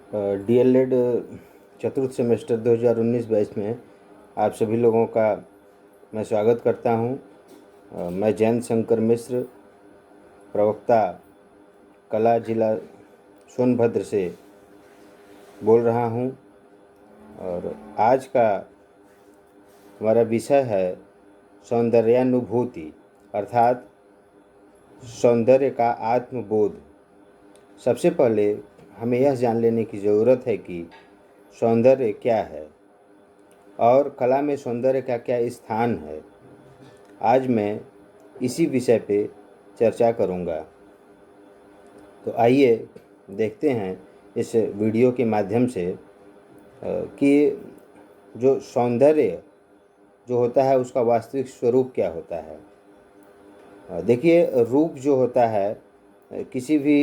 DElEd चतुर्थ semester 2019 batch में आप सभी लोगों का मैं स्वागत करता हूं। मैं जयंत शंकर मिश्र, प्रवक्ता कला जिला सोनभद्र से बोल रहा हूं। और आज का हमारा विषय है सौंदर्यानुभूति, अर्थात सौंदर्य का आत्मबोध। सबसे पहले हमें यह जान लेने की ज़रूरत है कि सौंदर्य क्या है और कला में सौंदर्य का क्या स्थान है। आज मैं इसी विषय पे चर्चा करूँगा। तो आइए देखते हैं इस वीडियो के माध्यम से कि जो सौंदर्य जो होता है उसका वास्तविक स्वरूप क्या होता है। देखिए, रूप जो होता है किसी भी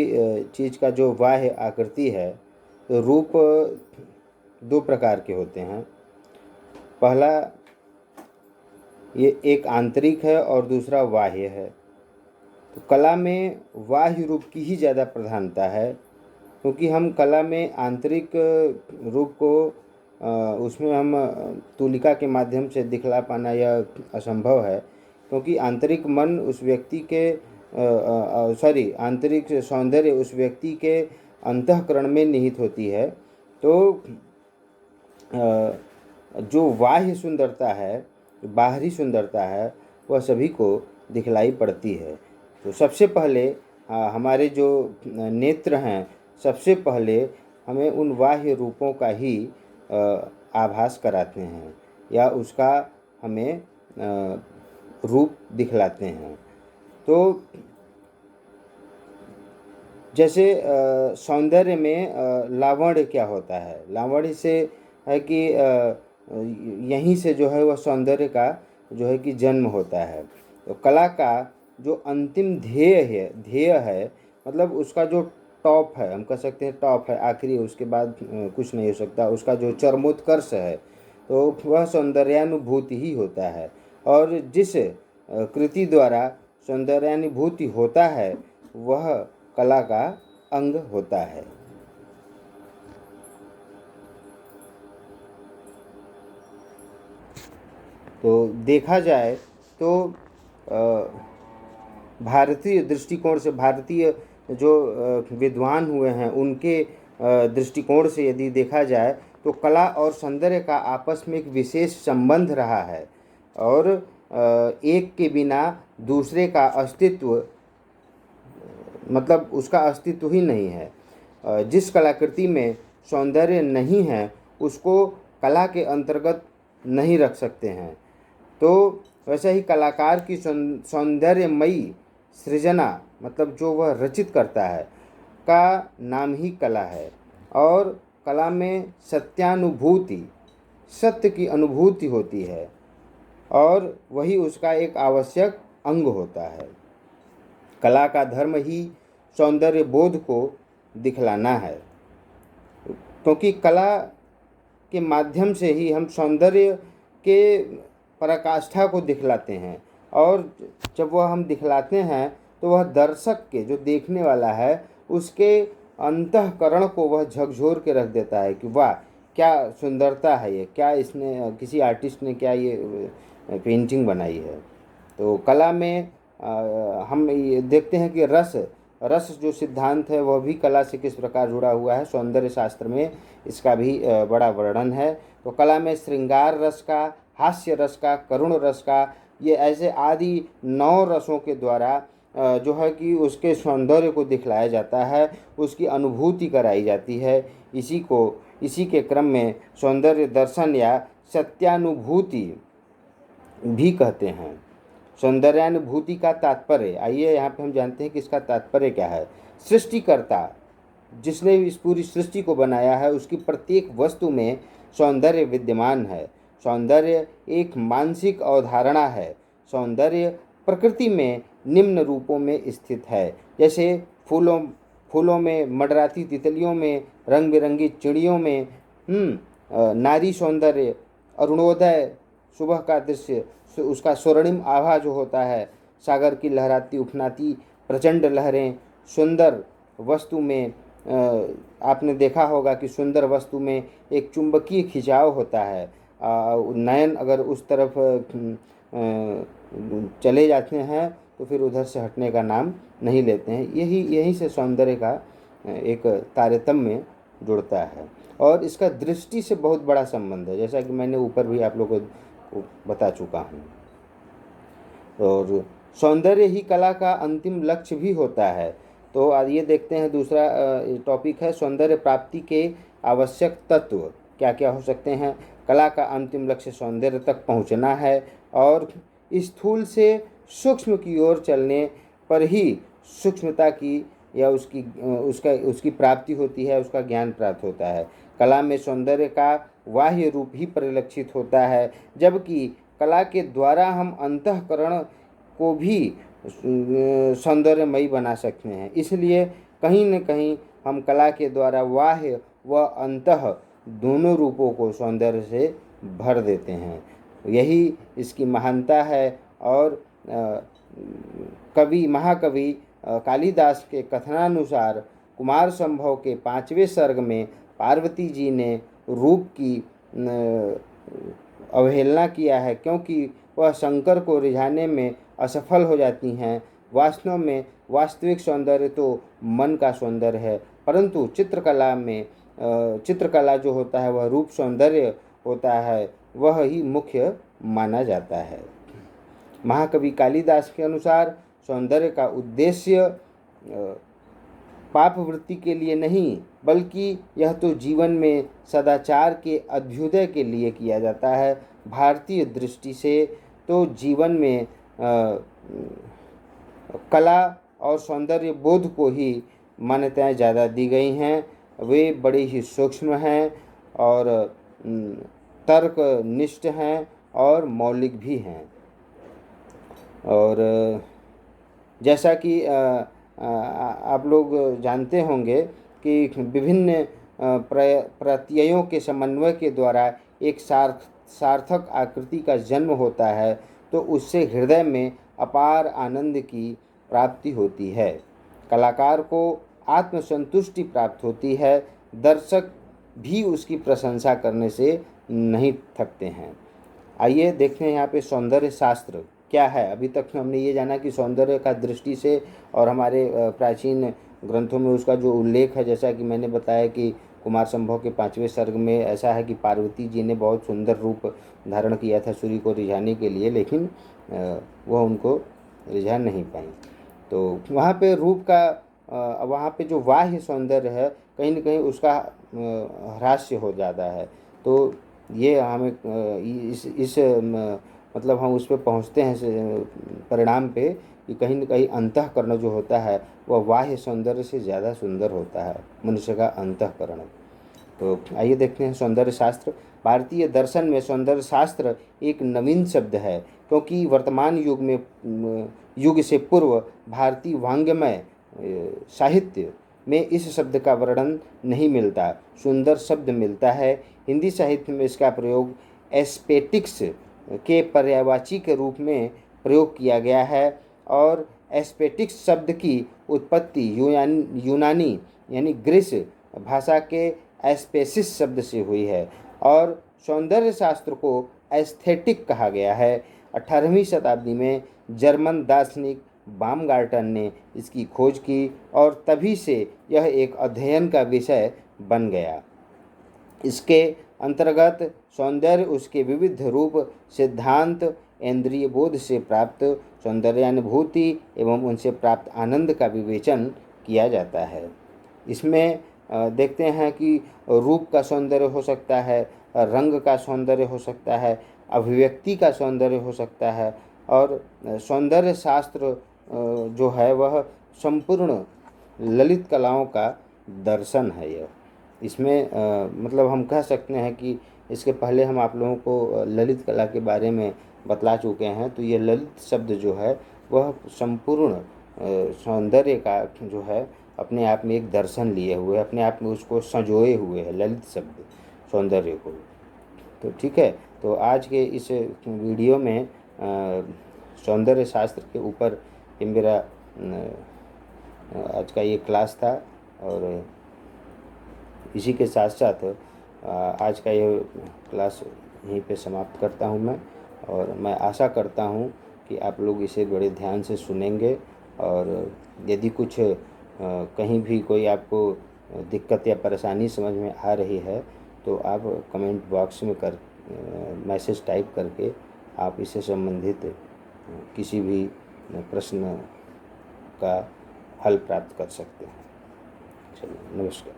चीज़ का जो बाह्य आकृति है, तो रूप दो प्रकार के होते हैं। पहला ये एक आंतरिक है और दूसरा बाह्य है। तो कला में बाह्य रूप की ही ज़्यादा प्रधानता है, क्योंकि हम कला में आंतरिक रूप को उसमें हम तुलिका के माध्यम से दिखला पाना यह असंभव है, क्योंकि आंतरिक मन उस व्यक्ति के आंतरिक सौंदर्य उस व्यक्ति के अंतःकरण में निहित होती है। तो जो बाह्य सुंदरता है, बाहरी सुंदरता है, वह सभी को दिखलाई पड़ती है। तो सबसे पहले हमारे जो नेत्र हैं, सबसे पहले हमें उन बाह्य रूपों का ही आभास कराते हैं या उसका हमें रूप दिखलाते हैं। तो जैसे सौंदर्य में लावण्य क्या होता है? लावण्य से है कि यहीं से जो है वह सौंदर्य का जो है कि जन्म होता है। तो कला का जो अंतिम ध्येय है, मतलब उसका जो टॉप है, हम कह सकते हैं टॉप है, आखिरी, उसके बाद कुछ नहीं हो सकता। उसका जो चरमोत्कर्ष है, तो वह सौंदर्यानुभूति ही होता है। और जिस कृति द्वारा सौंदर्यानुभूति होता है, वह कला का अंग होता है। तो देखा जाए तो भारतीय दृष्टिकोण से, भारतीय जो विद्वान हुए हैं उनके दृष्टिकोण से यदि देखा जाए, तो कला और सौंदर्य का आपस में एक विशेष संबंध रहा है और एक के बिना दूसरे का अस्तित्व, मतलब उसका अस्तित्व ही नहीं है। जिस कलाकृति में सौंदर्य नहीं है उसको कला के अंतर्गत नहीं रख सकते हैं। तो वैसे ही कलाकार की सौंदर्यमयी सृजना, मतलब जो वह रचित करता है, का नाम ही कला है। और कला में सत्यानुभूति, सत्य की अनुभूति होती है और वही उसका एक आवश्यक अंग होता है। कला का धर्म ही सौंदर्य बोध को दिखलाना है, क्योंकि कला के माध्यम से ही हम सौंदर्य के पराकाष्ठा को दिखलाते हैं। और जब वह हम दिखलाते हैं तो वह दर्शक के, जो देखने वाला है, उसके अंतःकरण को वह झकझोर के रख देता है कि वाह क्या सुंदरता है ये, क्या इसने, किसी आर्टिस्ट ने क्या ये पेंटिंग बनाई है। तो कला में हम ये देखते हैं कि रस जो सिद्धांत है वह भी कला से किस प्रकार जुड़ा हुआ है। सौंदर्य शास्त्र में इसका भी बड़ा वर्णन है। तो कला में श्रृंगार रस का, हास्य रस का, करुण रस का, ये ऐसे आदि 9 रसों के द्वारा जो है कि उसके सौंदर्य को दिखलाया जाता है, उसकी अनुभूति कराई जाती है। इसी के क्रम में सौंदर्य दर्शन या सत्यानुभूति भी कहते हैं। सौंदर्यानुभूति का तात्पर्य, आइए यहाँ पे हम जानते हैं कि इसका तात्पर्य क्या है। सृष्टिकर्ता जिसने इस पूरी सृष्टि को बनाया है, उसकी प्रत्येक वस्तु में सौंदर्य विद्यमान है। सौंदर्य एक मानसिक अवधारणा है। सौंदर्य प्रकृति में निम्न रूपों में स्थित है, जैसे फूलों में, मंडराती तितलियों में, रंग बिरंगी चिड़ियों में, नारी सौंदर्य, अरुणोदय, सुबह का दृश्य, उसका स्वर्णिम आभा जो होता है, सागर की लहराती उफनाती प्रचंड लहरें, सुंदर वस्तु में आपने देखा होगा कि सुंदर वस्तु में एक चुंबकीय खिंचाव होता है। नयन अगर उस तरफ चले जाते हैं तो फिर उधर से हटने का नाम नहीं लेते हैं। यहीं से सौंदर्य का एक तारतम्य जुड़ता है और इसका दृष्टि से बहुत बड़ा संबंध है, जैसा कि मैंने ऊपर भी आप लोगों को बता चुका हूँ। और सौंदर्य ही कला का अंतिम लक्ष्य भी होता है। तो आइए देखते हैं, दूसरा टॉपिक है सौंदर्य प्राप्ति के आवश्यक तत्व क्या क्या हो सकते हैं। कला का अंतिम लक्ष्य सौंदर्य तक पहुंचना है और स्थूल से सूक्ष्म की ओर चलने पर ही सूक्ष्मता की या उसकी प्राप्ति होती है, उसका ज्ञान प्राप्त होता है। कला में सौंदर्य का बाह्य रूप ही परिलक्षित होता है, जबकि कला के द्वारा हम अंतःकरण को भी सौंदर्यमयी बना सकते हैं। इसलिए कहीं न कहीं हम कला के द्वारा बाह्य व अंतः दोनों रूपों को सौंदर्य से भर देते हैं। यही इसकी महानता है। और महाकवि कालिदास के कथनानुसार कुमार संभव के 5वें सर्ग में पार्वती जी ने रूप की अवहेलना किया है, क्योंकि वह शंकर को रिझाने में असफल हो जाती हैं। वास्तव में वास्तविक सौंदर्य तो मन का सौंदर्य है, परंतु चित्रकला जो होता है वह रूप सौंदर्य होता है, वह ही मुख्य माना जाता है। महाकवि कालिदास के अनुसार सौंदर्य का उद्देश्य पाप वृत्ति के लिए नहीं, बल्कि यह तो जीवन में सदाचार के अभ्युदय के लिए किया जाता है। भारतीय दृष्टि से तो जीवन में कला और सौंदर्य बोध को ही मान्यताएं ज़्यादा दी गई हैं। वे बड़े ही सूक्ष्म हैं और तर्कनिष्ठ हैं और मौलिक भी हैं। और जैसा कि आप लोग जानते होंगे कि विभिन्न प्रत्ययों के समन्वय के द्वारा एक सार्थक आकृति का जन्म होता है, तो उससे हृदय में अपार आनंद की प्राप्ति होती है। कलाकार को आत्मसंतुष्टि प्राप्त होती है। दर्शक भी उसकी प्रशंसा करने से नहीं थकते हैं। आइए देखते हैं यहाँ पे सौंदर्य शास्त्र क्या है। अभी तक हमने ये जाना कि सौंदर्य का दृष्टि से और हमारे प्राचीन ग्रंथों में उसका जो उल्लेख है, जैसा कि मैंने बताया कि कुमार संभव के 5वें सर्ग में ऐसा है कि पार्वती जी ने बहुत सुंदर रूप धारण किया था सूर्य को रिझाने के लिए, लेकिन वह उनको रिझा नहीं पाई। तो वहाँ पे रूप का वहाँ पे जो बाह्य सौंदर्य है कहीं न कहीं उसका ह्रास्य हो जाता है। तो ये हमें इस मतलब हम उस पे पहुँचते हैं परिणाम पे कि कहीं न कहीं अंतःकरण जो होता है वह बाह्य सौंदर्य से ज़्यादा सुंदर होता है, मनुष्य का अंतःकरण। तो आइए देखते हैं सौंदर्य शास्त्र। भारतीय दर्शन में सौंदर्य शास्त्र एक नवीन शब्द है, क्योंकि वर्तमान युग से पूर्व भारतीय वाङ्मय साहित्य में इस शब्द का वर्णन नहीं मिलता। सुंदर शब्द मिलता है। हिंदी साहित्य में इसका प्रयोग एस्थेटिक्स के पर्यायवाची के रूप में प्रयोग किया गया है और एस्थेटिक्स शब्द की उत्पत्ति यूनानी यानी ग्रीस भाषा के एस्पेसिस शब्द से हुई है और सौंदर्य शास्त्र को एस्थेटिक कहा गया है। 18वीं शताब्दी में जर्मन दार्शनिक बामगार्टन ने इसकी खोज की और तभी से यह एक अध्ययन का विषय बन गया। इसके अंतर्गत सौंदर्य उसके विविध रूप, सिद्धांत, इंद्रिय बोध से प्राप्त सौंदर्यानुभूति एवं उनसे प्राप्त आनंद का विवेचन किया जाता है। इसमें देखते हैं कि रूप का सौंदर्य हो सकता है, रंग का सौंदर्य हो सकता है, अभिव्यक्ति का सौंदर्य हो सकता है और सौंदर्य शास्त्र जो है वह संपूर्ण ललित कलाओं का दर्शन है। यह इसमें मतलब हम कह सकते हैं कि इसके पहले हम आप लोगों को ललित कला के बारे में बतला चुके हैं। तो ये ललित शब्द जो है वह संपूर्ण सौंदर्य का जो है अपने आप में एक दर्शन लिए हुए, अपने आप में उसको संजोए हुए है ललित शब्द सौंदर्य को। तो ठीक है, तो आज के इस वीडियो में सौंदर्य शास्त्र के ऊपर ये मेरा आज का ये क्लास था और इसी के साथ साथ आज का ये क्लास यहीं पे समाप्त करता हूँ मैं, और मैं आशा करता हूँ कि आप लोग इसे बड़े ध्यान से सुनेंगे, और यदि कुछ कहीं भी कोई आपको दिक्कत या परेशानी समझ में आ रही है तो आप कमेंट बॉक्स में मैसेज टाइप करके आप इससे संबंधित किसी भी प्रश्न का हल प्राप्त कर सकते हैं। चलिए, नमस्कार।